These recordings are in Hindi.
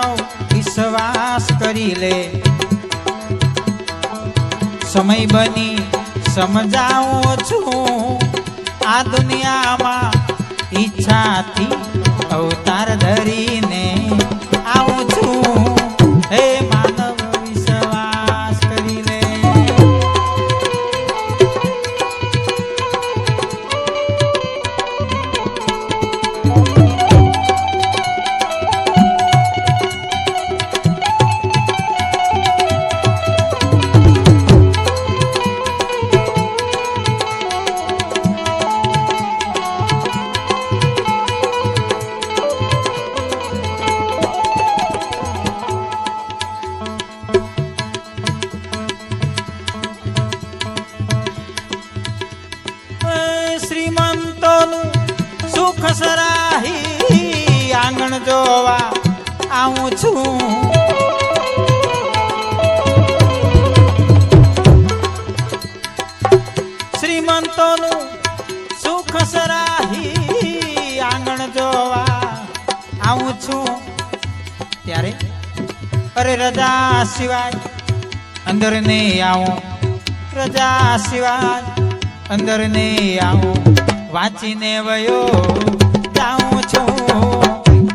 मानव विश्वास करी ले समय बनी समझाऊं छूं आ दुनिया में इच्छा थी अवतार धरी ने आऊं छूं हे मानव विश्वास करी ले सुख सराही आंगण जोवा आऊं छूं श्रीमंतोनु सुख सराही आंगण जोवा आऊं छूं त्यारे अरे रजा सिवाय अंदर ने आऊं रजा सिवाय अंदर ने आऊं वाचीने वयो जाऊं छूं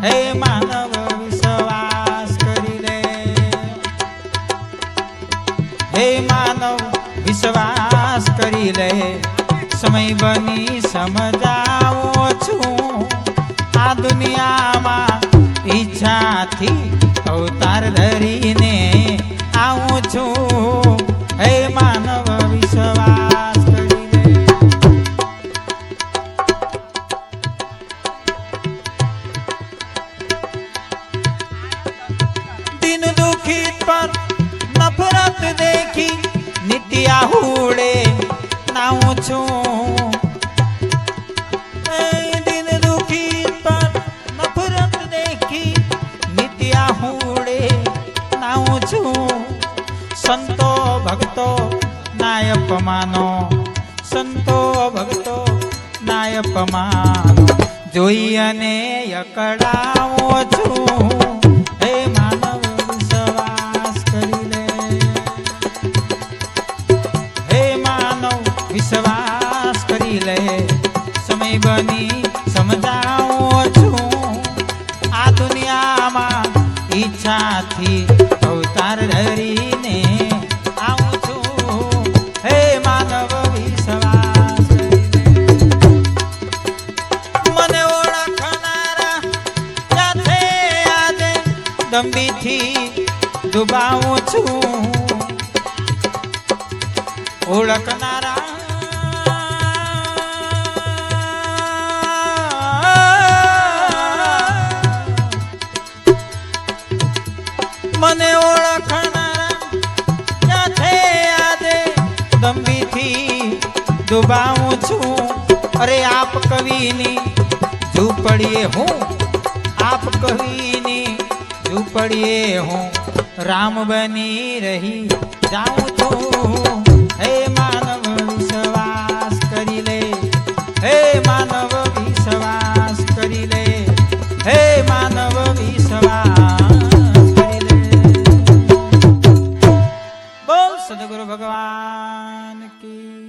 हे मानव विश्वास करी ले हे मानव विश्वास करी ले समय बनी समझाऊं छूं आ दुनिया में इच्छा थी अवतार धरी ने आऊं छूं हे मानव विश्वास पर नफरत देखी नित्या हुड़े नाऊं छूं दिन दुखी पर नफरत देखी नित्या हुड़े नाऊं छूं संतो भक्तो नायक मानो संतो भक्तो नायक मानो जोई अने यकड़ाऊं छूं हे मानव विश्वास करी ले समय बनी समझाऊं छूं आ दुनिया में इच्छा थी अवतार धरी ने आऊं छूं हे मानव विश्वास करी ले मने ओळखनारा जाथे आदे दंबी थी डुबाऊं छूं ओळखनारा मने ओळखनारा जाथे आदे दंबी थी डुबाऊं छूं अरे आप कविनी झूपड़िए हूँ आप कविनी झूपड़िए हूँ राम बनी रही जाऊं छूं हे मानव विश्वास करी ले हे मानव विश्वास करी ले हे मानव विश्वास करी ले बोल सद्गुरु भगवान की